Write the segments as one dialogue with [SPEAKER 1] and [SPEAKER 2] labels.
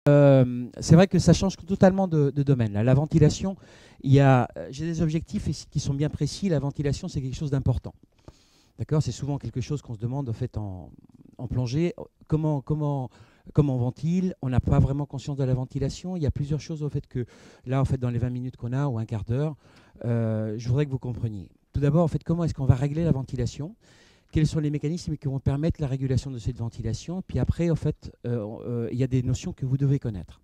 [SPEAKER 1] C'est vrai que ça change totalement de domaine. Là, la ventilation, j'ai des objectifs qui sont bien précis. La ventilation, c'est quelque chose d'important. D'accord? C'est souvent quelque chose qu'on se demande en fait en plongée. Comment on ventile? On n'a pas vraiment conscience de la ventilation. Il y a plusieurs choses au fait que là, en fait, dans les 20 minutes qu'on a ou un quart d'heure, je voudrais que vous compreniez. Tout d'abord, en fait, comment est-ce qu'on va régler la ventilation? Quels sont les mécanismes qui vont permettre la régulation de cette ventilation? Puis après, en fait, il y a des notions que vous devez connaître.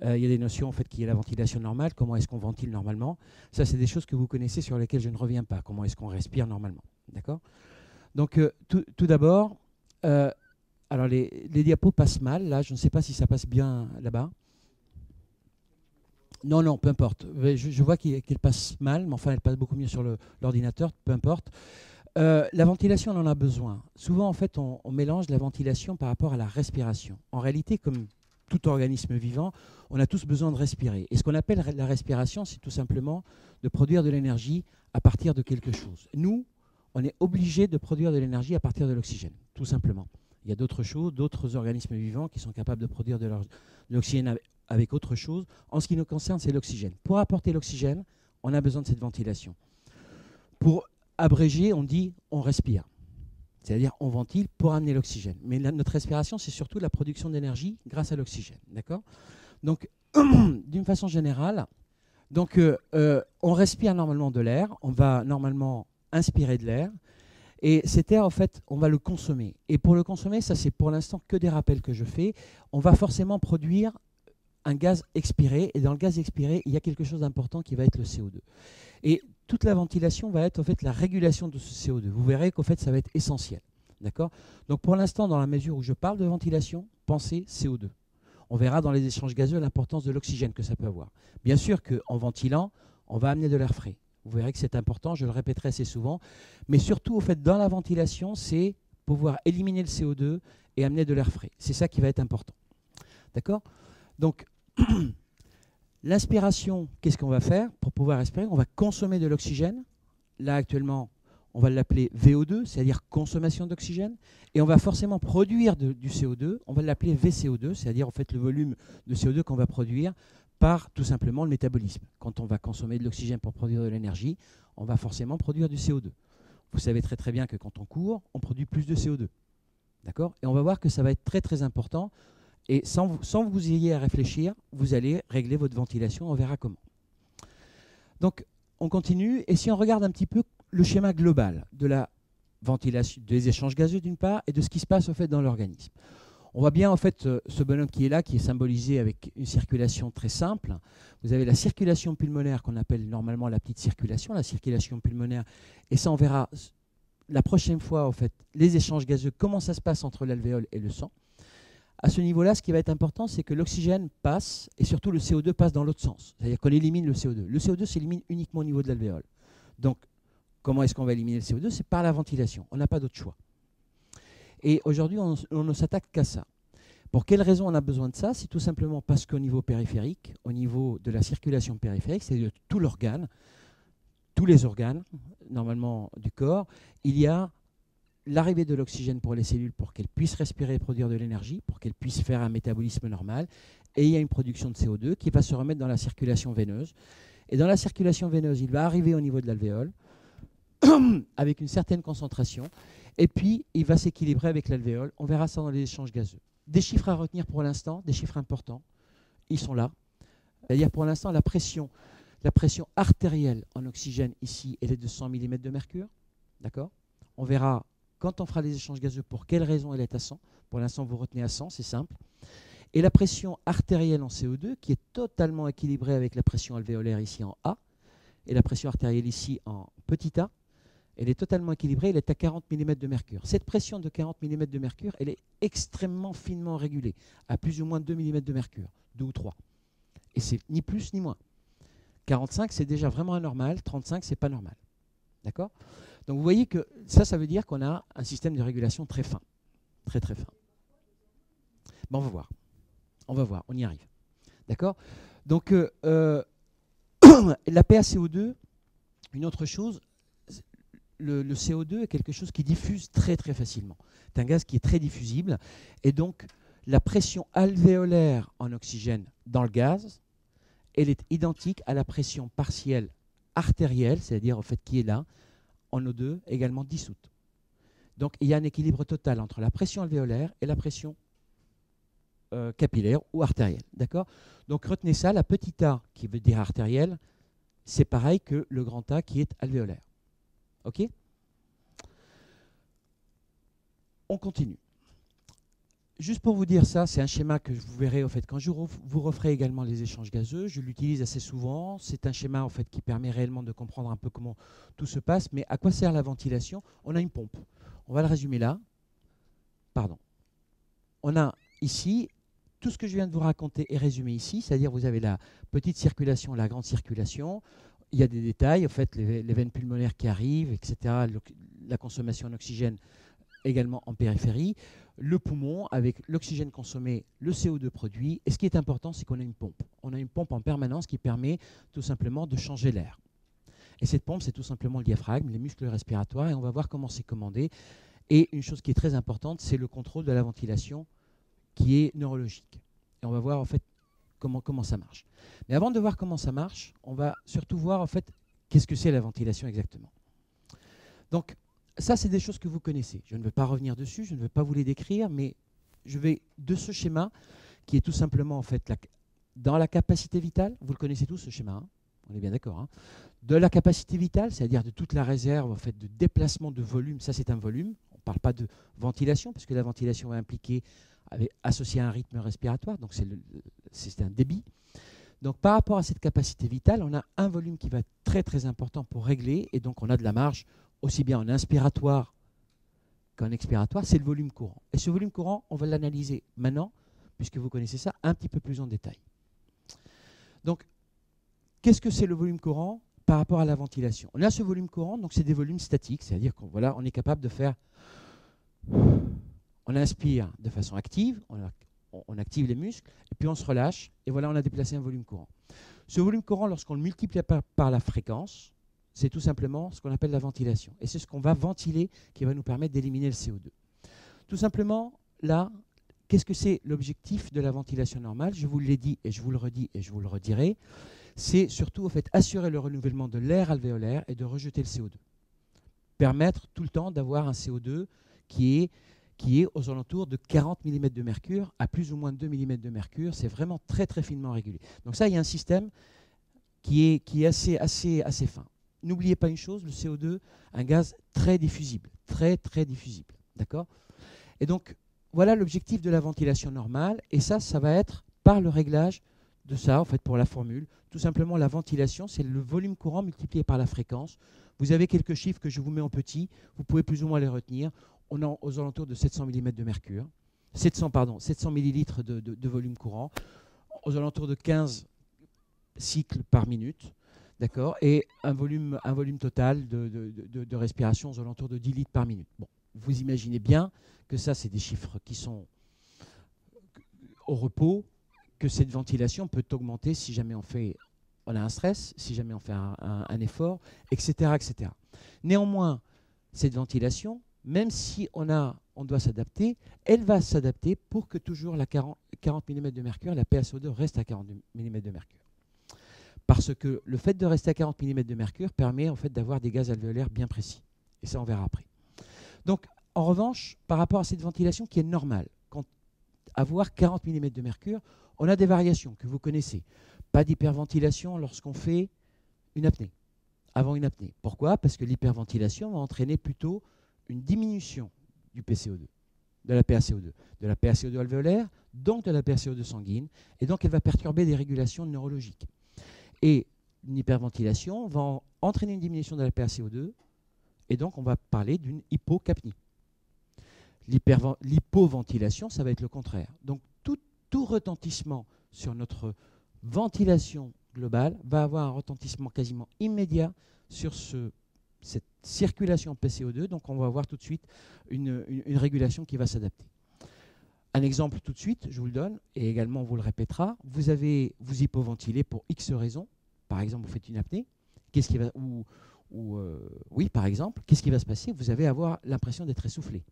[SPEAKER 1] Il y a des notions, en fait, qui est la ventilation normale. Comment est-ce qu'on ventile normalement? Ça, c'est des choses que vous connaissez sur lesquelles je ne reviens pas. Comment est-ce qu'on respire normalement? D'accord? Donc, tout d'abord, alors les diapos passent mal. Là, je ne sais pas si ça passe bien là-bas. Non, non, peu importe. Je vois qu'elle passe mal, mais enfin, elle passe beaucoup mieux sur l'ordinateur, peu importe. La ventilation, on en a besoin. Souvent, en fait, on mélange la ventilation par rapport à la respiration. En réalité, comme tout organisme vivant, on a tous besoin de respirer. Et ce qu'on appelle la respiration, c'est tout simplement de produire de l'énergie à partir de quelque chose. Nous, on est obligé de produire de l'énergie à partir de l'oxygène, tout simplement. Il y a d'autres choses, d'autres organismes vivants qui sont capables de produire de l'oxygène avec autre chose. En ce qui nous concerne, c'est l'oxygène. Pour apporter l'oxygène, on a besoin de cette ventilation. Pour abrégé, on dit on respire. C'est-à-dire on ventile pour amener l'oxygène. Mais notre respiration, c'est surtout la production d'énergie grâce à l'oxygène. D'accord? Donc, d'une façon générale, on respire normalement de l'air, on va normalement inspirer de l'air, et cet air, en fait, on va le consommer. Et pour le consommer, ça c'est pour l'instant que des rappels que je fais, on va forcément produire un gaz expiré, et dans le gaz expiré, il y a quelque chose d'important qui va être le CO2. Et toute la ventilation va être en fait la régulation de ce CO2. Vous verrez qu'en fait ça va être essentiel. D'accord? Donc pour l'instant, dans la mesure où je parle de ventilation, pensez CO2. On verra dans les échanges gazeux l'importance de l'oxygène que ça peut avoir. Bien sûr qu'en ventilant, on va amener de l'air frais. Vous verrez que c'est important, je le répéterai assez souvent. Mais surtout, au fait, dans la ventilation, c'est pouvoir éliminer le CO2 et amener de l'air frais. C'est ça qui va être important. D'accord? Donc, l'inspiration, qu'est-ce qu'on va faire pour pouvoir respirer? On va consommer de l'oxygène. Là, actuellement, on va l'appeler VO2, c'est-à-dire consommation d'oxygène. Et on va forcément produire du CO2. On va l'appeler VCO2, c'est-à-dire en fait le volume de CO2 qu'on va produire par tout simplement le métabolisme. Quand on va consommer de l'oxygène pour produire de l'énergie, on va forcément produire du CO2. Vous savez très très bien que quand on court, on produit plus de CO2. D'accord? Et on va voir que ça va être très très important. Et sans que vous ayez à réfléchir, vous allez régler votre ventilation, on verra comment. Donc, on continue. Et si on regarde un petit peu le schéma global de la ventilation, des échanges gazeux d'une part, et de ce qui se passe en fait dans l'organisme. On voit bien en fait ce bonhomme qui est là, qui est symbolisé avec une circulation très simple. Vous avez la circulation pulmonaire qu'on appelle normalement la petite circulation, la circulation pulmonaire. Et ça, on verra la prochaine fois en fait les échanges gazeux, comment ça se passe entre l'alvéole et le sang. À ce niveau-là, ce qui va être important, c'est que l'oxygène passe et surtout le CO2 passe dans l'autre sens. C'est-à-dire qu'on élimine le CO2. Le CO2 s'élimine uniquement au niveau de l'alvéole. Donc, comment est-ce qu'on va éliminer le CO2? C'est par la ventilation. On n'a pas d'autre choix. Et aujourd'hui, on ne s'attaque qu'à ça. Pour quelle raison on a besoin de ça? C'est tout simplement parce qu'au niveau périphérique, au niveau de la circulation périphérique, c'est-à-dire tout l'organe, tous les organes, normalement du corps, il y a l'arrivée de l'oxygène pour les cellules pour qu'elles puissent respirer et produire de l'énergie, pour qu'elles puissent faire un métabolisme normal. Et il y a une production de CO2 qui va se remettre dans la circulation veineuse. Et dans la circulation veineuse, il va arriver au niveau de l'alvéole avec une certaine concentration. Et puis, il va s'équilibrer avec l'alvéole. On verra ça dans les échanges gazeux. Des chiffres à retenir pour l'instant, des chiffres importants. Ils sont là. C'est-à-dire pour l'instant, la pression artérielle en oxygène ici, elle est de 100 mm de mercure. D'accord? On verra quand on fera les échanges gazeux pour quelle raison elle est à 100. Pour l'instant, vous retenez à 100, c'est simple. Et la pression artérielle en CO2, qui est totalement équilibrée avec la pression alvéolaire ici en A, et la pression artérielle ici en petit a, elle est totalement équilibrée, elle est à 40 mm de mercure. Cette pression de 40 mm de mercure, elle est extrêmement finement régulée, à plus ou moins 2 mm de mercure, 2 ou 3. Et c'est ni plus ni moins. 45, c'est déjà vraiment anormal, 35, c'est pas normal. D'accord? Donc vous voyez que ça veut dire qu'on a un système de régulation très fin, très très fin. Bon, on va voir. On va voir, on y arrive. D'accord? Donc, la PaCO2, une autre chose, le CO2 est quelque chose qui diffuse très très facilement. C'est un gaz qui est très diffusible. Et donc, la pression alvéolaire en oxygène dans le gaz, elle est identique à la pression partielle artérielle, c'est-à-dire au fait qui est là, en O2 également dissoute. Donc il y a un équilibre total entre la pression alvéolaire et la pression capillaire ou artérielle. D'accord? Donc retenez ça, la petite a qui veut dire artérielle, c'est pareil que le grand A qui est alvéolaire. OK? On continue. Juste pour vous dire ça, c'est un schéma que vous verrez au fait quand vous referez également les échanges gazeux. Je l'utilise assez souvent. C'est un schéma en fait qui permet réellement de comprendre un peu comment tout se passe. Mais à quoi sert la ventilation? On a une pompe. On va le résumer là. Pardon. On a ici tout ce que je viens de vous raconter est résumé ici, c'est-à-dire vous avez la petite circulation, la grande circulation. Il y a des détails, en fait, les veines pulmonaires qui arrivent, etc. La consommation en oxygène également en périphérie, le poumon avec l'oxygène consommé, le CO2 produit. Et ce qui est important, c'est qu'on a une pompe. On a une pompe en permanence qui permet tout simplement de changer l'air. Et cette pompe, c'est tout simplement le diaphragme, les muscles respiratoires, et on va voir comment c'est commandé. Et une chose qui est très importante, c'est le contrôle de la ventilation qui est neurologique. Et on va voir en fait comment ça marche. Mais avant de voir comment ça marche, on va surtout voir en fait qu'est-ce que c'est la ventilation exactement. Donc, ça, c'est des choses que vous connaissez. Je ne veux pas revenir dessus, je ne veux pas vous les décrire, mais je vais de ce schéma qui est tout simplement en fait dans la capacité vitale. Vous le connaissez tous ce schéma, hein, on est bien d'accord. Hein, de la capacité vitale, c'est-à-dire de toute la réserve en fait de déplacement de volume. Ça, c'est un volume. On ne parle pas de ventilation parce que la ventilation va impliquer associé à un rythme respiratoire, donc c'est un débit. Donc par rapport à cette capacité vitale, on a un volume qui va être très très important pour régler, et donc on a de la marge aussi bien en inspiratoire qu'en expiratoire, c'est le volume courant. Et ce volume courant, on va l'analyser maintenant, puisque vous connaissez ça, un petit peu plus en détail. Donc, qu'est-ce que c'est le volume courant par rapport à la ventilation? On a ce volume courant, donc c'est des volumes statiques, c'est-à-dire qu'on voilà, on est capable de faire... On inspire de façon active, on active les muscles, et puis on se relâche, et voilà, on a déplacé un volume courant. Ce volume courant, lorsqu'on le multiplie par la fréquence, c'est tout simplement ce qu'on appelle la ventilation. Et c'est ce qu'on va ventiler qui va nous permettre d'éliminer le CO2. Tout simplement, là, qu'est-ce que c'est l'objectif de la ventilation normale? Je vous l'ai dit, et je vous le redis, et je vous le redirai. C'est surtout, en fait, assurer le renouvellement de l'air alvéolaire et de rejeter le CO2. Permettre tout le temps d'avoir un CO2 qui est aux alentours de 40 mm de mercure à plus ou moins 2 mm de mercure. C'est vraiment très très finement régulé. Donc ça, il y a un système qui est assez fin. N'oubliez pas une chose, le CO2, un gaz très diffusible, très très diffusible. D'accord? Et donc, voilà l'objectif de la ventilation normale. Et ça va être par le réglage de ça, en fait, pour la formule. Tout simplement, la ventilation, c'est le volume courant multiplié par la fréquence. Vous avez quelques chiffres que je vous mets en petit. Vous pouvez plus ou moins les retenir. On est aux alentours de 700 mm de mercure, 700 millilitres de volume courant, aux alentours de 15 cycles par minute, d'accord, et un volume total de respiration aux alentours de 10 litres par minute. Bon, vous imaginez bien que ça, c'est des chiffres qui sont au repos, que cette ventilation peut augmenter si jamais on a un stress, si jamais on fait un effort, etc., etc. Néanmoins, cette ventilation, même si on doit s'adapter, elle va s'adapter pour que toujours la 40 mm de mercure, la PaSO2 reste à 40 mm de mercure. Parce que le fait de rester à 40 mm de mercure permet en fait d'avoir des gaz alvéolaires bien précis. Et ça, on verra après. Donc, en revanche, par rapport à cette ventilation qui est normale, quand avoir 40 mm de mercure, on a des variations que vous connaissez. Pas d'hyperventilation lorsqu'on fait une apnée, avant une apnée. Pourquoi? Parce que l'hyperventilation va entraîner plutôt une diminution du PCO2, de la PaCO2, de la PaCO2 alvéolaire, donc de la PaCO2 sanguine, et donc elle va perturber des régulations neurologiques. Et une hyperventilation va entraîner une diminution de la PaCO2, et donc on va parler d'une hypocapnie. L'hypoventilation, ça va être le contraire. Donc tout retentissement sur notre ventilation globale va avoir un retentissement quasiment immédiat sur cette circulation PCO2, donc on va avoir tout de suite une régulation qui va s'adapter. Un exemple tout de suite, je vous le donne, et également on vous le répétera, vous hypoventilez pour X raisons, par exemple vous faites une apnée, qu'est-ce qui va, oui par exemple, qu'est-ce qui va se passer? Vous allez avoir l'impression d'être essoufflé.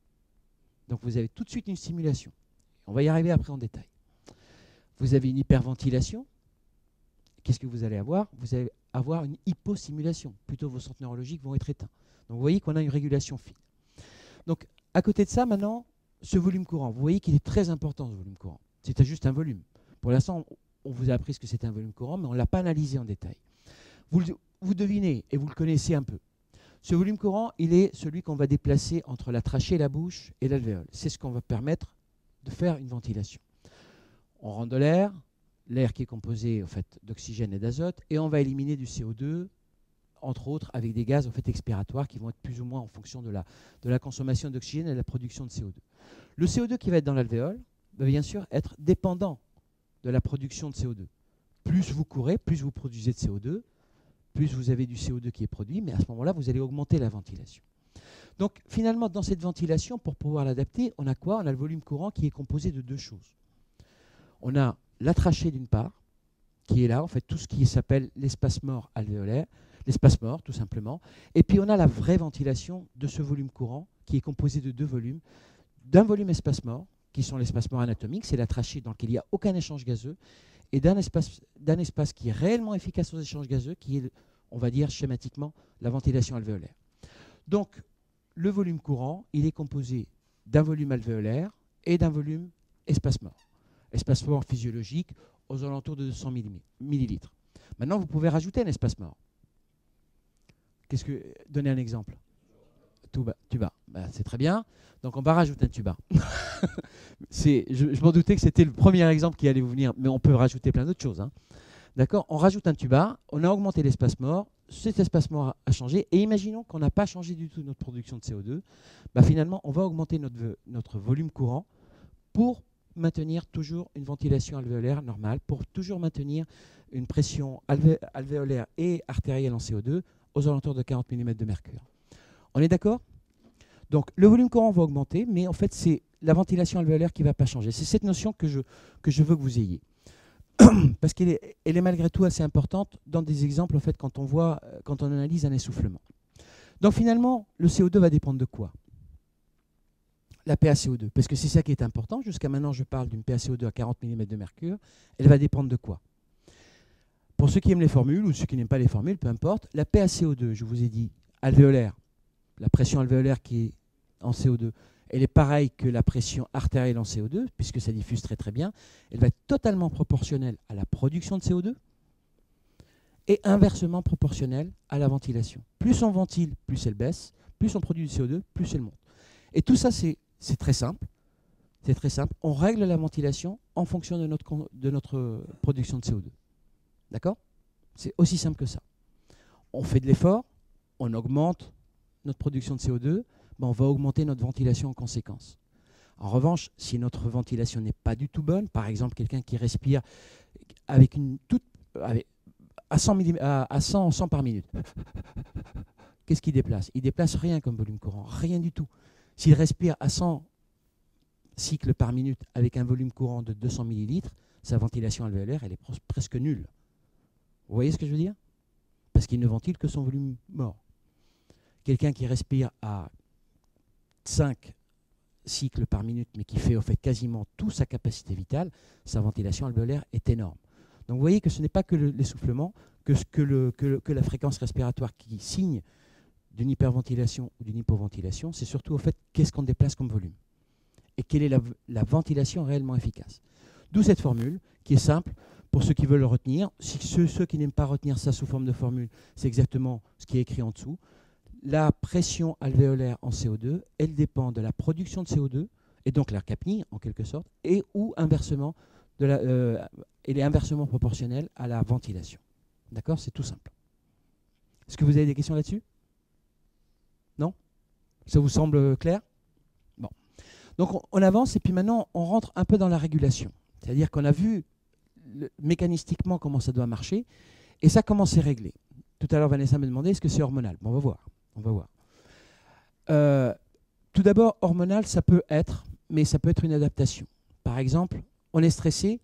[SPEAKER 1] Donc vous avez tout de suite une stimulation. On va y arriver après en détail. Vous avez une hyperventilation. Qu'est-ce que vous allez avoir? Vous allez avoir une hypostimulation. Plutôt, vos centres neurologiques vont être éteints. Donc, vous voyez qu'on a une régulation fine. Donc, à côté de ça, maintenant, ce volume courant. Vous voyez qu'il est très important, ce volume courant. C'est juste un volume. Pour l'instant, on vous a appris ce que c'était un volume courant, mais on ne l'a pas analysé en détail. Vous devinez, et vous le connaissez un peu. Ce volume courant, il est celui qu'on va déplacer entre la trachée, la bouche et l'alvéole. C'est ce qu'on va permettre de faire une ventilation. On rentre de l'air qui est composé en fait, d'oxygène et d'azote, et on va éliminer du CO2, entre autres avec des gaz en fait, expiratoires qui vont être plus ou moins en fonction de la consommation d'oxygène et de la production de CO2. Le CO2 qui va être dans l'alvéole va bien sûr être dépendant de la production de CO2. Plus vous courez, plus vous produisez de CO2, plus vous avez du CO2 qui est produit, mais à ce moment-là, vous allez augmenter la ventilation. Donc finalement, dans cette ventilation, pour pouvoir l'adapter, on a quoi? On a le volume courant qui est composé de deux choses. On a la trachée d'une part, qui est là, en fait, tout ce qui s'appelle l'espace mort alvéolaire, l'espace mort tout simplement, et puis on a la vraie ventilation de ce volume courant qui est composé de deux volumes, d'un volume espace mort, qui sont l'espace mort anatomique, c'est la trachée dans laquelle il n'y a aucun échange gazeux, et d'un espace qui est réellement efficace aux échanges gazeux, qui est, on va dire schématiquement, la ventilation alvéolaire. Donc, le volume courant, il est composé d'un volume alvéolaire et d'un volume espace mort. Espace mort physiologique aux alentours de 200 millilitres. Maintenant, vous pouvez rajouter un espace mort. Donnez un exemple. Tuba. Ben, c'est très bien. Donc, on va rajouter un tuba. Je m'en doutais que c'était le premier exemple qui allait vous venir, mais on peut rajouter plein d'autres choses. Hein. D'accord? On rajoute un tuba, on a augmenté l'espace mort, cet espace mort a changé, et imaginons qu'on n'a pas changé du tout notre production de CO2. Ben, finalement, on va augmenter notre volume courant pour maintenir toujours une ventilation alvéolaire normale, pour toujours maintenir une pression alvéolaire et artérielle en CO2 aux alentours de 40 mm de mercure. On est d'accord? Donc le volume courant va augmenter, mais en fait c'est la ventilation alvéolaire qui ne va pas changer. C'est cette notion que je veux que vous ayez. Parce qu'elle est malgré tout assez importante dans des exemples en fait, quand on analyse un essoufflement. Donc finalement, le CO2 va dépendre de quoi? La PaCO2, parce que c'est ça qui est important. Jusqu'à maintenant, je parle d'une PaCO2 à 40 mm de mercure. Elle va dépendre de quoi? Pour ceux qui aiment les formules ou ceux qui n'aiment pas les formules, peu importe, la PaCO2, je vous ai dit, alvéolaire, la pression alvéolaire qui est en CO2, elle est pareille que la pression artérielle en CO2, puisque ça diffuse très très bien. Elle va être totalement proportionnelle à la production de CO2 et inversement proportionnelle à la ventilation. Plus on ventile, plus elle baisse. Plus on produit du CO2, plus elle monte. Et tout ça, c'est très simple. C'est très simple. On règle la ventilation en fonction de notre production de CO2. D'accord? C'est aussi simple que ça. On fait de l'effort, on augmente notre production de CO2, ben on va augmenter notre ventilation en conséquence. En revanche, si notre ventilation n'est pas du tout bonne, par exemple quelqu'un qui respire avec à 100 par minute, qu'est-ce qu'il déplace? Il ne déplace rien comme volume courant, rien du tout. S'il respire à 100 cycles par minute avec un volume courant de 200 millilitres, sa ventilation alvéolaire, elle est presque nulle. Vous voyez ce que je veux dire? Parce qu'il ne ventile que son volume mort. Quelqu'un qui respire à 5 cycles par minute, mais qui fait au fait quasiment toute sa capacité vitale, sa ventilation alvéolaire est énorme. Donc vous voyez que ce n'est pas que l'essoufflement, que la fréquence respiratoire qui signe d'une hyperventilation ou d'une hypoventilation, c'est surtout au fait qu'est-ce qu'on déplace comme volume et quelle est la ventilation réellement efficace. D'où cette formule qui est simple pour ceux qui veulent le retenir. Ceux qui n'aiment pas retenir ça sous forme de formule, c'est exactement ce qui est écrit en dessous. La pression alvéolaire en CO2, elle dépend de la production de CO2, et donc l'air capni en quelque sorte, et ou inversement, elle est inversement proportionnelle à la ventilation. D'accord? C'est tout simple. Est-ce que vous avez des questions là-dessus? Non? Ça vous semble clair? Bon. Donc on avance et puis maintenant on rentre un peu dans la régulation. C'est-à-dire qu'on a vu mécanistiquement comment ça doit marcher et ça comment c'est réglé. Tout à l'heure Vanessa me demandait est-ce que c'est hormonal? Bon, on va voir. On va voir. Tout d'abord, hormonal, ça peut être, mais ça peut être une adaptation. Par exemple, on est stressé,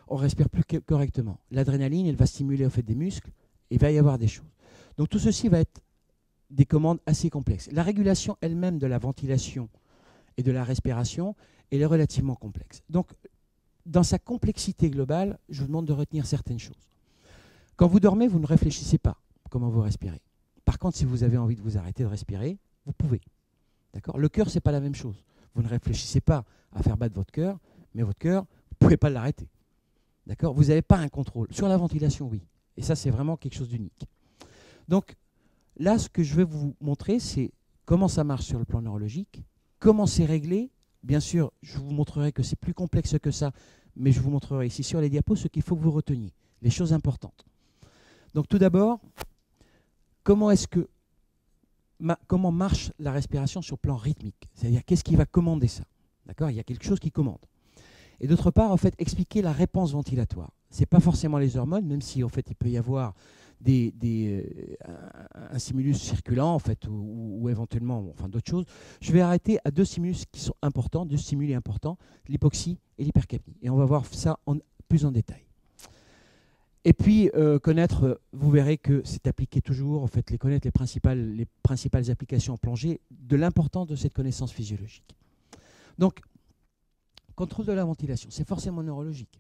[SPEAKER 1] on ne respire plus correctement. L'adrénaline, elle va stimuler au fait des muscles, et il va y avoir des choses. Donc tout ceci va être des commandes assez complexes. La régulation elle-même de la ventilation et de la respiration, elle est relativement complexe. Donc, dans sa complexité globale, je vous demande de retenir certaines choses. Quand vous dormez, vous ne réfléchissez pas comment vous respirez. Par contre, si vous avez envie de vous arrêter de respirer, vous pouvez. D'accord ? Le cœur, ce n'est pas la même chose. Vous ne réfléchissez pas à faire battre votre cœur, mais votre cœur, vous ne pouvez pas l'arrêter. D'accord ? Vous n'avez pas un contrôle. Sur la ventilation, oui. Et ça, c'est vraiment quelque chose d'unique. Donc, là, ce que je vais vous montrer, c'est comment ça marche sur le plan neurologique, comment c'est réglé. Bien sûr, je vous montrerai que c'est plus complexe que ça, mais je vous montrerai ici sur les diapos ce qu'il faut que vous reteniez, les choses importantes. Donc, tout d'abord, comment marche la respiration sur le plan rythmique? C'est-à-dire, qu'est-ce qui va commander ça? D'accord? Il y a quelque chose qui commande. Et d'autre part, en fait, expliquer la réponse ventilatoire. Ce n'est pas forcément les hormones, même si en fait, il peut y avoir un stimulus circulant en fait, ou éventuellement enfin, d'autres choses. Je vais arrêter à deux stimulus qui sont importants, deux stimuli importants, l'hypoxie et l'hypercapnie. Et on va voir ça plus en détail. Et puis, connaître, vous verrez que c'est appliqué toujours, en fait, connaître les principales applications en plongée, de l'importance de cette connaissance physiologique. Donc, contrôle de la ventilation, c'est forcément neurologique,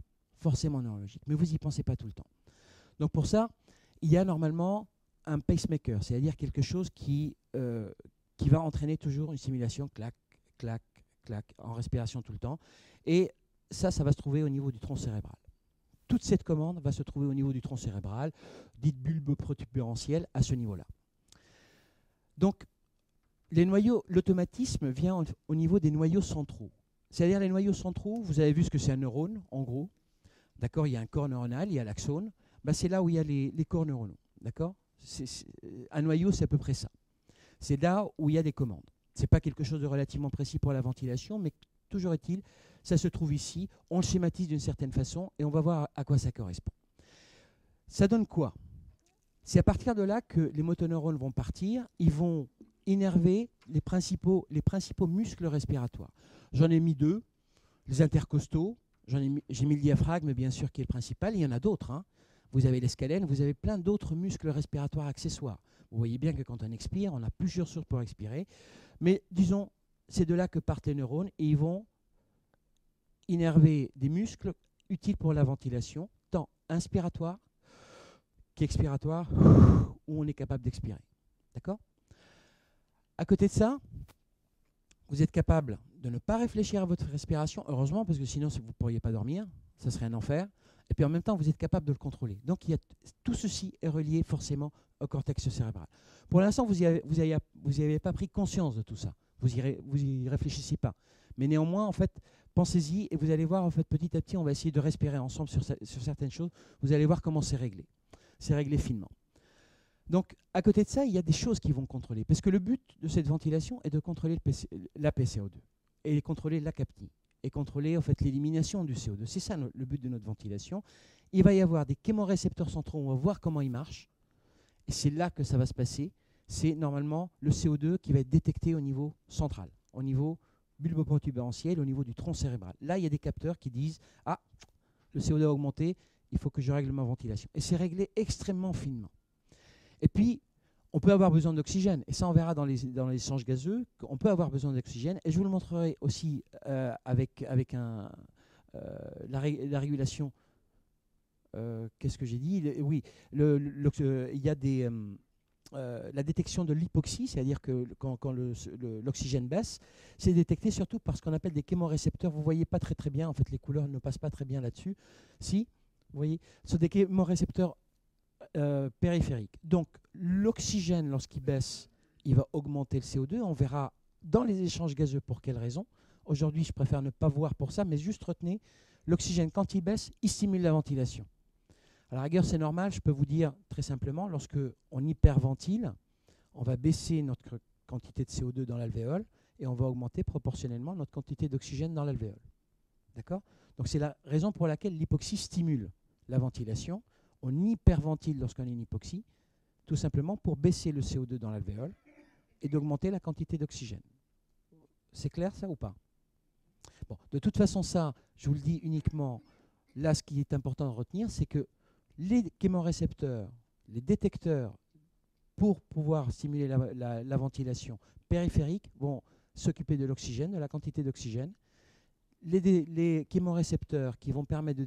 [SPEAKER 1] mais vous n'y pensez pas tout le temps. Donc pour ça, il y a normalement un pacemaker, c'est-à-dire quelque chose qui va entraîner toujours une stimulation, clac, clac, clac, en respiration tout le temps. Et ça va se trouver au niveau du tronc cérébral. Toute cette commande va se trouver au niveau du tronc cérébral, dite bulbe protubérantielle, à ce niveau-là. Donc, l'automatisme vient au niveau des noyaux centraux. C'est-à-dire les noyaux centraux, vous avez vu ce que c'est un neurone, en gros. D'accord, il y a un corps neuronal, il y a l'axone. Ben, c'est là où il y a les corps neuronaux. D'accord ? Un noyau, c'est à peu près ça. C'est là où il y a des commandes. Ce n'est pas quelque chose de relativement précis pour la ventilation, mais toujours est-il, ça se trouve ici, on le schématise d'une certaine façon et on va voir à quoi ça correspond. Ça donne quoi? C'est à partir de là que les motoneurones vont partir, ils vont innerver les principaux muscles respiratoires. J'en ai mis deux, les intercostaux, j'ai mis le diaphragme, bien sûr, qui est le principal, il y en a d'autres. Hein. Vous avez les scalènes, vous avez plein d'autres muscles respiratoires accessoires. Vous voyez bien que quand on expire, on a plusieurs sources pour expirer. Mais disons, c'est de là que partent les neurones et ils vont innerver des muscles utiles pour la ventilation, tant inspiratoire qu'expiratoire, où on est capable d'expirer. D'accord ? À côté de ça, vous êtes capable de ne pas réfléchir à votre respiration, heureusement, parce que sinon vous ne pourriez pas dormir, ça serait un enfer. Et puis en même temps, vous êtes capable de le contrôler. Donc tout ceci est relié forcément au cortex cérébral. Pour l'instant, vous n'y avez pas pris conscience de tout ça. Vous y réfléchissez pas. Mais néanmoins, en fait, pensez-y et vous allez voir, en fait, petit à petit, on va essayer de respirer ensemble sur certaines choses. Vous allez voir comment c'est réglé. C'est réglé finement. Donc, à côté de ça, il y a des choses qui vont contrôler. Parce que le but de cette ventilation est de contrôler la PCO2 et contrôler la capnie et contrôler en fait, l'élimination du CO2. C'est ça le but de notre ventilation. Il va y avoir des chémorécepteurs centraux, on va voir comment ils marchent. Et c'est là que ça va se passer. C'est normalement le CO2 qui va être détecté au niveau central, au niveau bulboprotubérantiel, au niveau du tronc cérébral. Là, il y a des capteurs qui disent « Ah, le CO2 a augmenté, il faut que je règle ma ventilation. » Et c'est réglé extrêmement finement. Et puis, on peut avoir besoin d'oxygène. Et ça, on verra dans les échanges gazeux qu'on peut avoir besoin d'oxygène. Et je vous le montrerai aussi avec la régulation. Qu'est-ce que j'ai dit? Oui, il y a la détection de l'hypoxie, c'est-à-dire que quand l'oxygène baisse, c'est détecté surtout par ce qu'on appelle des chémorécepteurs. Vous ne voyez pas très très bien, en fait, les couleurs ne passent pas très bien là-dessus. Si, vous voyez, ce sont des chémorécepteurs périphérique. Donc l'oxygène, lorsqu'il baisse, il va augmenter le CO2. On verra dans les échanges gazeux pour quelles raisons. Aujourd'hui, je préfère ne pas voir pour ça, mais juste retenez, l'oxygène, quand il baisse, il stimule la ventilation. À la rigueur, c'est normal, je peux vous dire très simplement, lorsque on hyperventile, on va baisser notre quantité de CO2 dans l'alvéole et on va augmenter proportionnellement notre quantité d'oxygène dans l'alvéole. D'accord ? Donc c'est la raison pour laquelle l'hypoxie stimule la ventilation. On hyperventile lorsqu'on a une hypoxie, tout simplement pour baisser le CO2 dans l'alvéole et d'augmenter la quantité d'oxygène. C'est clair ça ou pas? Bon, de toute façon, ça, je vous le dis uniquement, là, ce qui est important de retenir, c'est que les chémorécepteurs, les détecteurs, pour pouvoir stimuler la ventilation périphérique, vont s'occuper de l'oxygène, de la quantité d'oxygène, les chémorécepteurs qui vont permettre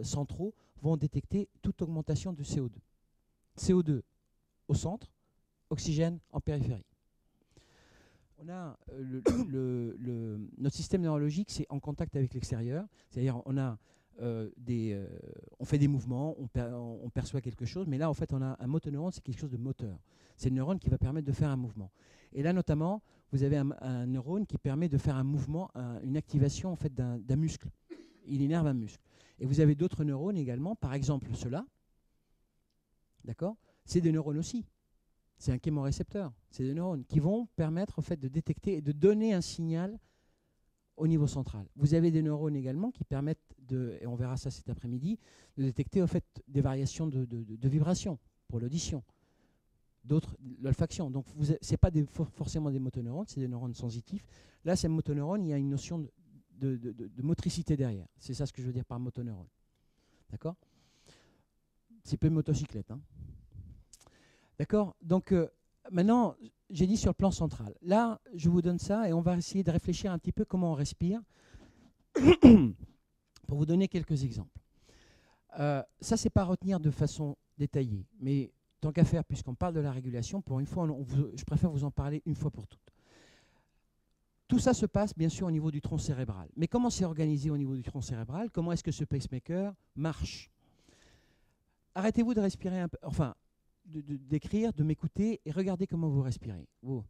[SPEAKER 1] centraux vont détecter toute augmentation du CO2. CO2 au centre, oxygène en périphérie. On a notre système neurologique, c'est en contact avec l'extérieur, c'est-à-dire on fait des mouvements, on perçoit quelque chose, mais là en fait on a un motoneurone, c'est quelque chose de moteur. C'est le neurone qui va permettre de faire un mouvement. Et là notamment, vous avez un neurone qui permet de faire un mouvement, une activation en fait d'un muscle. Il innerve un muscle. Et vous avez d'autres neurones également, par exemple ceux-là, d'accord ? C'est des neurones aussi. C'est un chémorécepteur. C'est des neurones qui vont permettre en fait, de détecter et de donner un signal au niveau central. Vous avez des neurones également qui permettent, et on verra ça cet après-midi, de détecter en fait, des variations de vibration pour l'audition, d'autres l'olfaction. Donc ce n'est pas forcément des motoneurones, c'est des neurones sensitifs. Là, c'est un motoneurone, il y a une notion de motricité derrière. C'est ça ce que je veux dire par motoneurone. D'accord ? C'est peu une motocyclette, hein. D'accord ? Donc, maintenant, j'ai dit sur le plan central. Là, je vous donne ça et on va essayer de réfléchir un petit peu comment on respire pour vous donner quelques exemples. Ça, ce n'est pas à retenir de façon détaillée, mais tant qu'à faire, puisqu'on parle de la régulation, pour une fois, je préfère vous en parler une fois pour toutes. Tout ça se passe, bien sûr, au niveau du tronc cérébral. Mais comment c'est organisé au niveau du tronc cérébral ? Comment est-ce que ce pacemaker marche ? Arrêtez-vous de respirer un peu, enfin, d'écrire, de m'écouter et regardez comment vous respirez. Vous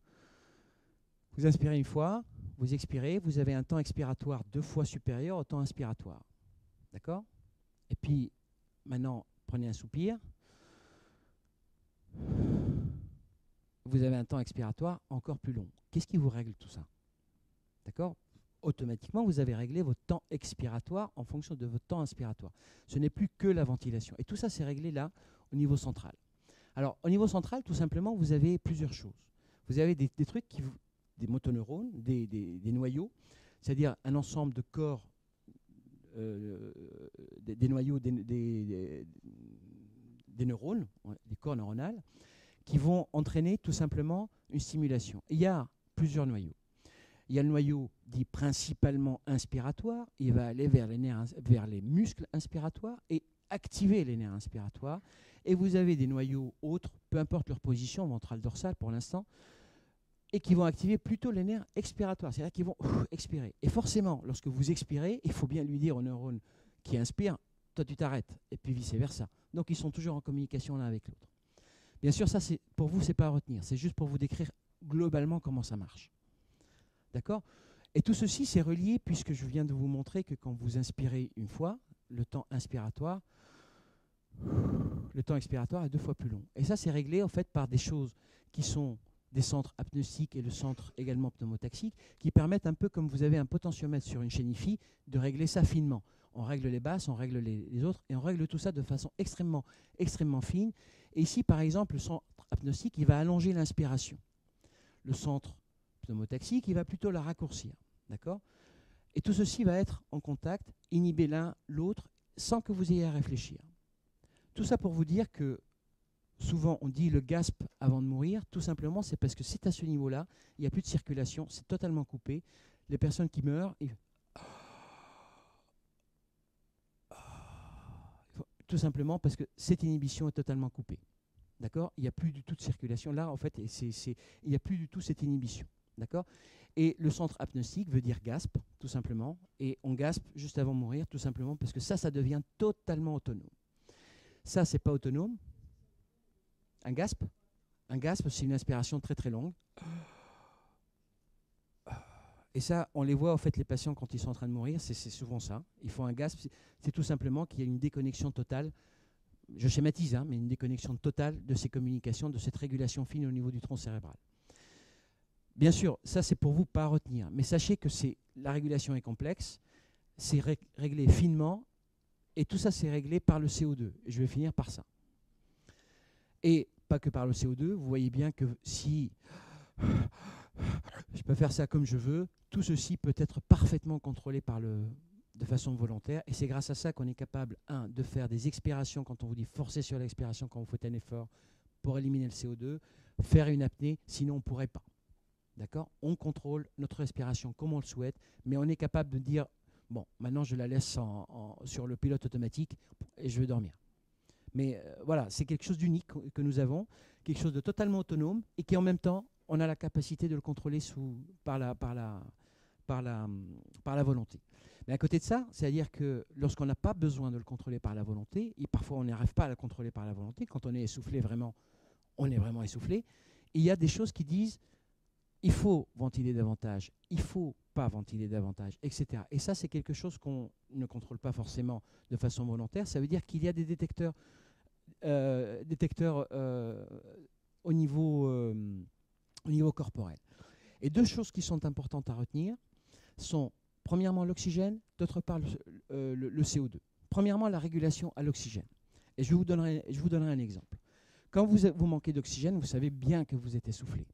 [SPEAKER 1] inspirez une fois, vous expirez, vous avez un temps expiratoire 2 fois supérieur au temps inspiratoire. D'accord ? Et puis, maintenant, prenez un soupir. Vous avez un temps expiratoire encore plus long. Qu'est-ce qui vous règle tout ça ? D'accord ? Automatiquement, vous avez réglé votre temps expiratoire en fonction de votre temps inspiratoire. Ce n'est plus que la ventilation. Et tout ça, c'est réglé là, au niveau central. Alors, au niveau central, tout simplement, vous avez plusieurs choses. Vous avez des trucs, des motoneurones, des noyaux, c'est-à-dire un ensemble de corps, des noyaux, des neurones, des corps neuronales, qui vont entraîner tout simplement une stimulation. Il y a plusieurs noyaux. Il y a le noyau dit principalement inspiratoire, il va aller vers les muscles inspiratoires et activer les nerfs inspiratoires. Et vous avez des noyaux autres, peu importe leur position, ventrale, dorsale pour l'instant, et qui vont activer plutôt les nerfs expiratoires, c'est-à-dire qu'ils vont expirer. Et forcément, lorsque vous expirez, il faut bien lui dire au neurone qui inspire, toi tu t'arrêtes, et puis vice-versa. Donc ils sont toujours en communication l'un avec l'autre. Bien sûr, ça, pour vous, ce n'est pas à retenir, c'est juste pour vous décrire globalement comment ça marche. D'accord ? Et tout ceci, c'est relié, puisque je viens de vous montrer que quand vous inspirez une fois, le temps expiratoire est 2 fois plus long. Et ça, c'est réglé en fait par des choses qui sont des centres apneustiques et le centre également pneumotaxique, qui permettent un peu comme vous avez un potentiomètre sur une chaîne IFI, de régler ça finement. On règle les basses, on règle les autres, et on règle tout ça de façon extrêmement, extrêmement fine. Et ici, par exemple, le centre apneustique, il va allonger l'inspiration. Le centre pneumotaxique, il va plutôt la raccourcir. D'accord ? Et tout ceci va être en contact, inhiber l'un l'autre, sans que vous ayez à réfléchir. Tout ça pour vous dire que souvent on dit le gasp avant de mourir, tout simplement c'est parce que c'est à ce niveau-là, il n'y a plus de circulation, c'est totalement coupé. Les personnes qui meurent, tout simplement parce que cette inhibition est totalement coupée. D'accord ? Il n'y a plus du tout de circulation. Là, en fait, il n'y a plus du tout cette inhibition. D'accord ? Et le centre apneustique veut dire gasp, tout simplement. Et on gaspe juste avant de mourir, tout simplement, parce que ça devient totalement autonome. Ça, ce n'est pas autonome. Un gasp, c'est une inspiration très très longue. Et ça, on les voit, en fait, les patients, quand ils sont en train de mourir, c'est souvent ça. Ils font un gasp, c'est tout simplement qu'il y a une déconnexion totale. Je schématise, hein, mais une déconnexion totale de ces communications, de cette régulation fine au niveau du tronc cérébral. Bien sûr, ça c'est pour vous pas à retenir, mais sachez que la régulation est complexe, c'est réglé finement, et tout ça c'est réglé par le CO2. Et je vais finir par ça. Et pas que par le CO2, vous voyez bien que si je peux faire ça comme je veux, tout ceci peut être parfaitement contrôlé de façon volontaire, et c'est grâce à ça qu'on est capable, de faire des expirations quand on vous dit forcer sur l'expiration quand vous faites un effort pour éliminer le CO2, faire une apnée, sinon on ne pourrait pas. D'accord ? On contrôle notre respiration comme on le souhaite, mais on est capable de dire Bon, maintenant je la laisse sur le pilote automatique et je vais dormir. Mais voilà, c'est quelque chose d'unique que nous avons, quelque chose de totalement autonome et qui en même temps, on a la capacité de le contrôler par la volonté. Mais à côté de ça, c'est-à-dire que lorsqu'on n'a pas besoin de le contrôler par la volonté, et parfois on n'arrive pas à le contrôler par la volonté, quand on est essoufflé vraiment, on est vraiment essoufflé, il y a des choses qui disent il faut ventiler davantage, il ne faut pas ventiler davantage, etc. Et ça, c'est quelque chose qu'on ne contrôle pas forcément de façon volontaire. Ça veut dire qu'il y a des détecteurs, au niveau corporel. Et deux choses qui sont importantes à retenir sont, premièrement, l'oxygène, d'autre part, le CO2. Premièrement, la régulation à l'oxygène. Et je vous donnerai un exemple. Quand vous manquez d'oxygène, vous savez bien que vous êtes essoufflé.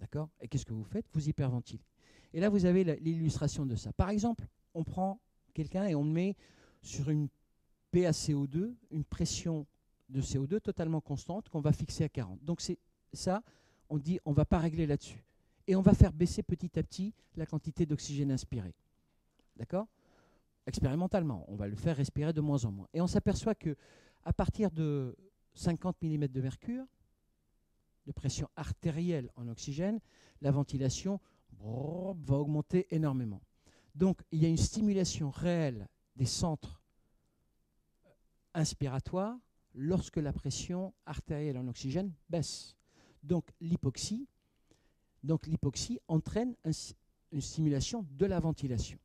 [SPEAKER 1] D'accord ? Et qu'est-ce que vous faites ? Vous hyperventilez. Et là, vous avez l'illustration de ça. Par exemple, on prend quelqu'un et on le met sur une PaCO2, une pression de CO2 totalement constante qu'on va fixer à 40. Donc c'est ça, on dit on ne va pas régler là-dessus. Et on va faire baisser petit à petit la quantité d'oxygène inspiré. D'accord ? Expérimentalement, on va le faire respirer de moins en moins. Et on s'aperçoit qu'à partir de 50 mm de mercure, de pression artérielle en oxygène, la ventilation va augmenter énormément. Donc il y a une stimulation réelle des centres inspiratoires lorsque la pression artérielle en oxygène baisse. Donc l'hypoxie entraîne une stimulation de la ventilation.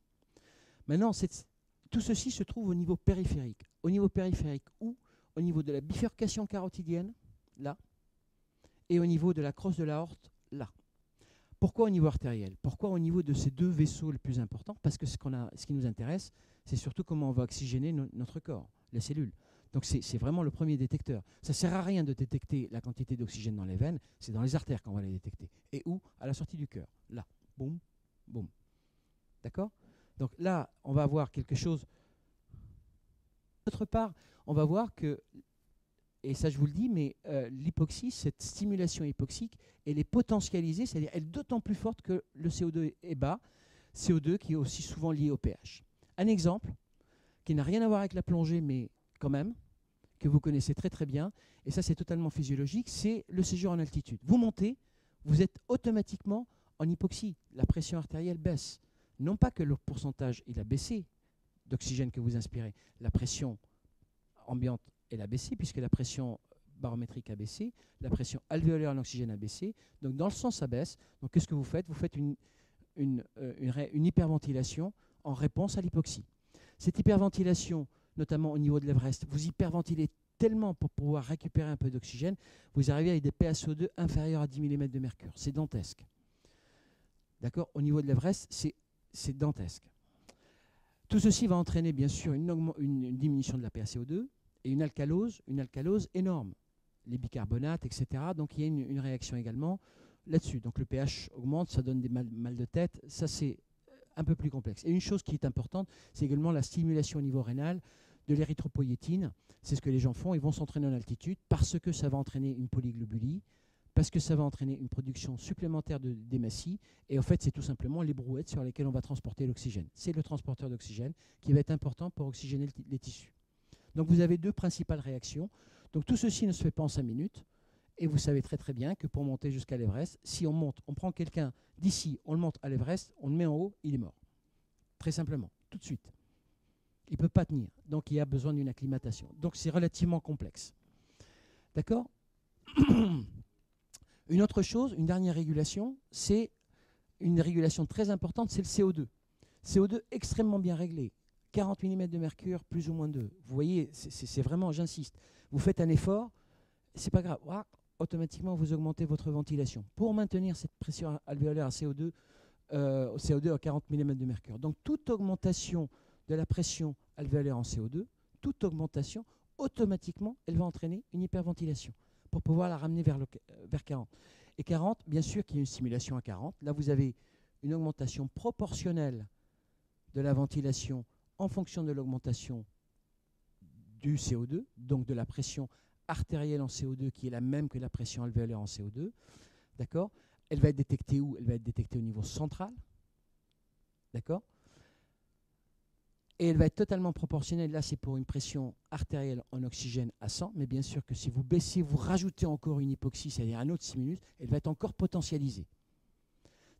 [SPEAKER 1] Maintenant, tout ceci se trouve au niveau périphérique. Au niveau périphérique où ? Au niveau de la bifurcation carotidienne, là, et au niveau de la crosse de l'aorte, là. Pourquoi au niveau artériel ? Pourquoi au niveau de ces deux vaisseaux les plus importants ? Parce que ce qui nous intéresse, c'est surtout comment on va oxygéner notre corps, les cellules. Donc c'est vraiment le premier détecteur. Ça ne sert à rien de détecter la quantité d'oxygène dans les veines, c'est dans les artères qu'on va les détecter. Et où ? À la sortie du cœur. Là. Boum, boum. D'accord ? Donc là, on va avoir quelque chose. D'autre part, on va voir que, et ça je vous le dis, mais l'hypoxie, cette stimulation hypoxique, elle est potentialisée, c'est-à-dire elle est d'autant plus forte que le CO2 est bas, CO2 qui est aussi souvent lié au pH. Un exemple qui n'a rien à voir avec la plongée, mais quand même, que vous connaissez très très bien, et ça c'est totalement physiologique, c'est le séjour en altitude. Vous montez, vous êtes automatiquement en hypoxie, la pression artérielle baisse. Non pas que le pourcentage il a baissé d'oxygène que vous inspirez, la pression ambiante elle a baissé puisque la pression barométrique a baissé, la pression alvéolaire en oxygène a baissé, donc dans le sens ça baisse. Donc qu'est-ce que vous faites ? Vous faites une hyperventilation en réponse à l'hypoxie. Cette hyperventilation, notamment au niveau de l'Everest, vous hyperventilez tellement pour pouvoir récupérer un peu d'oxygène, vous arrivez avec des PaCO2 inférieurs à 10 mm de mercure. C'est dantesque. D'accord ? Au niveau de l'Everest, c'est dantesque. Tout ceci va entraîner bien sûr une diminution de la PaCO2 et une alcalose énorme. Les bicarbonates, etc. Donc il y a une réaction également là-dessus. Donc le pH augmente, ça donne des mal de tête. Ça c'est un peu plus complexe. Et une chose qui est importante, c'est également la stimulation au niveau rénal de l'érythropoïétine. C'est ce que les gens font. Ils vont s'entraîner en altitude parce que ça va entraîner une polyglobulie, parce que ça va entraîner une production supplémentaire d'hématie. Et en fait, c'est tout simplement les brouettes sur lesquelles on va transporter l'oxygène. C'est le transporteur d'oxygène qui va être important pour oxygéner les tissus. Donc vous avez deux principales réactions. Donc tout ceci ne se fait pas en 5 minutes. Et vous savez très très bien que pour monter jusqu'à l'Everest, si on monte, on prend quelqu'un d'ici, on le monte à l'Everest, on le met en haut, il est mort. Très simplement, tout de suite. Il ne peut pas tenir. Donc il y a besoin d'une acclimatation. Donc c'est relativement complexe. D'accord ? Une autre chose, une dernière régulation, c'est une régulation très importante, c'est le CO2. CO2 extrêmement bien réglé. 40 mm de mercure, plus ou moins 2. Vous voyez, c'est vraiment, j'insiste. Vous faites un effort, c'est pas grave. Automatiquement, vous augmentez votre ventilation pour maintenir cette pression alvéolaire à CO2 à 40 mm de mercure. Donc toute augmentation de la pression alvéolaire en CO2, toute augmentation, automatiquement, elle va entraîner une hyperventilation pour pouvoir la ramener vers 40. Et 40, bien sûr qu'il y a une stimulation à 40. Là, vous avez une augmentation proportionnelle de la ventilation en fonction de l'augmentation du CO2, donc de la pression artérielle en CO2 qui est la même que la pression alvéolaire en CO2. D'accord ? Elle va être détectée où ? Elle va être détectée au niveau central. D'accord ? Et elle va être totalement proportionnelle. Là, c'est pour une pression artérielle en oxygène à 100. Mais bien sûr que si vous baissez, vous rajoutez encore une hypoxie, c'est-à-dire un autre stimulus, elle va être encore potentialisée.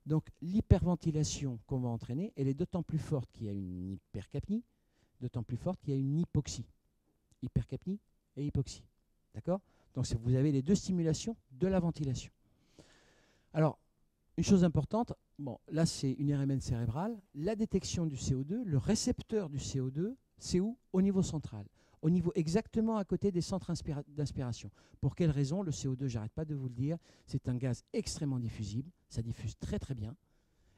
[SPEAKER 1] Donc l'hyperventilation qu'on va entraîner, elle est d'autant plus forte qu'il y a une hypercapnie, d'autant plus forte qu'il y a une hypoxie. Hypercapnie et hypoxie. D'accord? Donc vous avez les deux stimulations de la ventilation. Alors, une chose importante, bon, là c'est une RMN cérébrale, la détection du CO2, le récepteur du CO2, c'est où? Au niveau central, au niveau exactement à côté des centres d'inspiration. Pour quelle raison? Le CO2, j'arrête pas de vous le dire, c'est un gaz extrêmement diffusible, ça diffuse très très bien,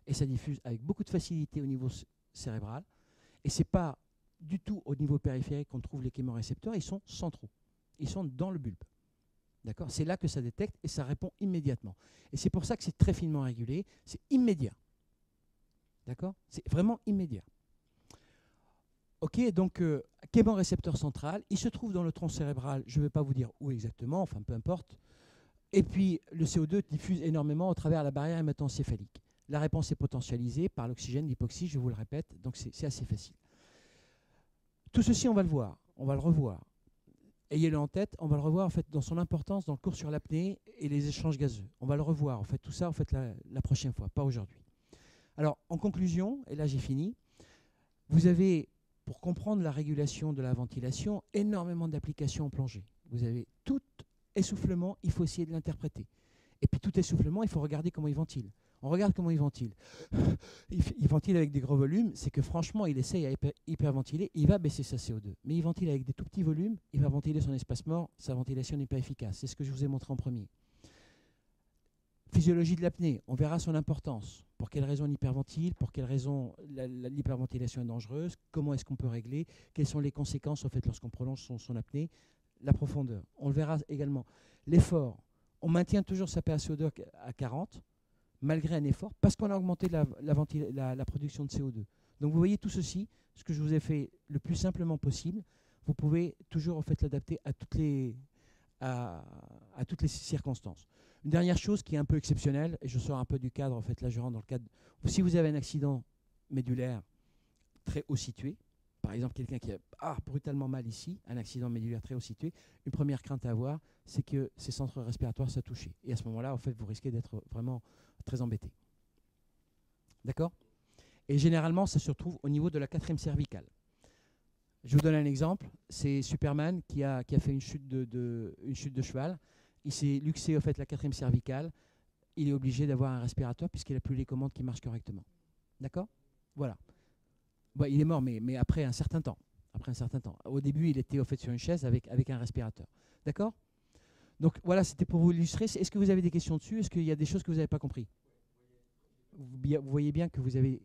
[SPEAKER 1] et ça diffuse avec beaucoup de facilité au niveau cérébral, et ce n'est pas du tout au niveau périphérique qu'on trouve les chémorécepteurs, ils sont centraux, ils sont dans le bulbe. D'accord? C'est là que ça détecte et ça répond immédiatement. Et c'est pour ça que c'est très finement régulé, c'est immédiat. D'accord? C'est vraiment immédiat. Ok, donc chémorécepteur central, il se trouve dans le tronc cérébral, je ne vais pas vous dire où exactement, enfin peu importe. Et puis le CO2 diffuse énormément au travers de la barrière hémato-encéphalique. La réponse est potentialisée par l'oxygène, l'hypoxie, je vous le répète, donc c'est assez facile. Tout ceci, on va le voir, on va le revoir. Ayez-le en tête, on va le revoir en fait dans son importance dans le cours sur l'apnée et les échanges gazeux. On va le revoir, en fait, tout ça en fait, la prochaine fois, pas aujourd'hui. Alors, en conclusion, et là j'ai fini, vous avez, pour comprendre la régulation de la ventilation, énormément d'applications en plongée. Vous avez tout essoufflement, il faut essayer de l'interpréter. Et puis tout essoufflement, il faut regarder comment il ventile. On regarde comment il ventile. Il ventile avec des gros volumes, c'est que franchement, il essaye à hyperventiler, il va baisser sa CO2. Mais il ventile avec des tout petits volumes, il va ventiler son espace mort, sa ventilation n'est pas efficace. C'est ce que je vous ai montré en premier. Physiologie de l'apnée, on verra son importance. Pour quelles raisons on hyperventile, pour quelles raisons l'hyperventilation est dangereuse, comment est-ce qu'on peut régler, quelles sont les conséquences en fait, lorsqu'on prolonge son apnée, la profondeur. On le verra également. L'effort, on maintient toujours sa PaCO2 à 40, malgré un effort, parce qu'on a augmenté la production de CO2. Donc vous voyez tout ceci, ce que je vous ai fait le plus simplement possible, vous pouvez toujours en fait l'adapter à toutes les circonstances. Une dernière chose qui est un peu exceptionnelle, et je sors un peu du cadre, en fait là je rentre dans le cadre, si vous avez un accident médulaire très haut situé, par exemple quelqu'un qui a brutalement mal ici, un accident médulaire très haut situé, une première crainte à avoir, c'est que ses centres respiratoires soient touchés. Et à ce moment-là, en fait, vous risquez d'être vraiment très embêté. D'accord? Et généralement, ça se retrouve au niveau de la quatrième cervicale. Je vous donne un exemple. C'est Superman qui a fait une chute de cheval. Il s'est luxé en fait, la quatrième cervicale. Il est obligé d'avoir un respirateur puisqu'il n'a plus les commandes qui marchent correctement. D'accord? Voilà. Bon, il est mort, mais après un certain temps. Après un certain temps. Au début, il était en fait, sur une chaise avec un respirateur. D'accord? Donc voilà, c'était pour vous illustrer. Est-ce que vous avez des questions dessus? Est-ce qu'il y a des choses que vous n'avez pas compris? Vous voyez bien que vous avez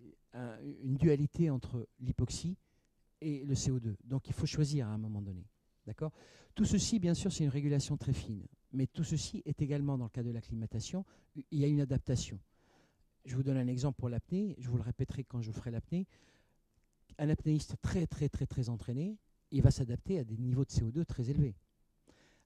[SPEAKER 1] une dualité entre l'hypoxie et le CO2. Donc il faut choisir à un moment donné. D'accord? Tout ceci, bien sûr, c'est une régulation très fine. Mais tout ceci est également, dans le cas de l'acclimatation, il y a une adaptation. Je vous donne un exemple pour l'apnée. Je vous le répéterai quand je ferai l'apnée. Un apnéiste très entraîné, il va s'adapter à des niveaux de CO2 très élevés.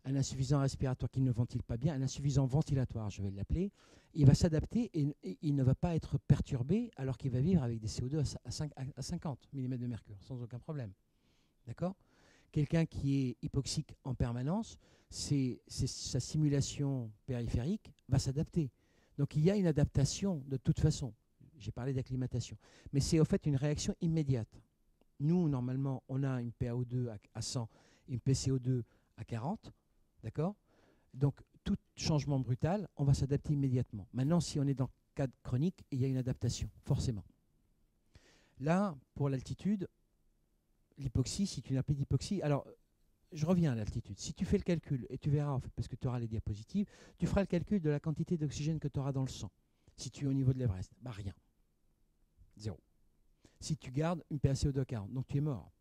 [SPEAKER 1] Un insuffisant respiratoire qui ne ventile pas bien, un insuffisant ventilatoire, je vais l'appeler, il va s'adapter et il ne va pas être perturbé alors qu'il va vivre avec des CO2 à 50 mm de mercure, sans aucun problème. D'accord? Quelqu'un qui est hypoxique en permanence, sa simulation périphérique va s'adapter. Donc il y a une adaptation de toute façon. J'ai parlé d'acclimatation. Mais c'est en fait une réaction immédiate. Nous, normalement, on a une PaO2 à 100 et une PCO2 à 40. D'accord? Donc, tout changement brutal, on va s'adapter immédiatement. Maintenant, si on est dans le cadre chronique, il y a une adaptation, forcément. Là, pour l'altitude, l'hypoxie, si tu n'as pas d'hypoxie, alors, je reviens à l'altitude. Si tu fais le calcul, et tu verras, en fait, parce que tu auras les diapositives, tu feras le calcul de la quantité d'oxygène que tu auras dans le sang. Si tu es au niveau de l'Everest, bah rien. Zéro. Si tu gardes une PaCO2 à 40, donc tu es mort.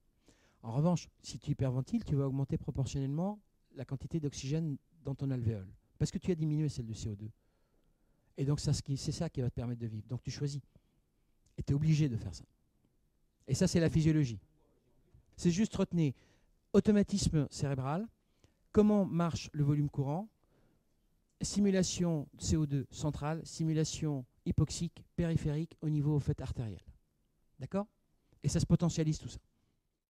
[SPEAKER 1] En revanche, si tu hyperventiles, tu vas augmenter proportionnellement la quantité d'oxygène dans ton alvéole, parce que tu as diminué celle de CO2. Et donc, c'est ça qui va te permettre de vivre. Donc, tu choisis. Et tu es obligé de faire ça. Et ça, c'est la physiologie. C'est juste retenir automatisme cérébral, comment marche le volume courant, simulation CO2 centrale, simulation hypoxique, périphérique au niveau au fait, artériel. D'accord? Et ça se potentialise tout ça.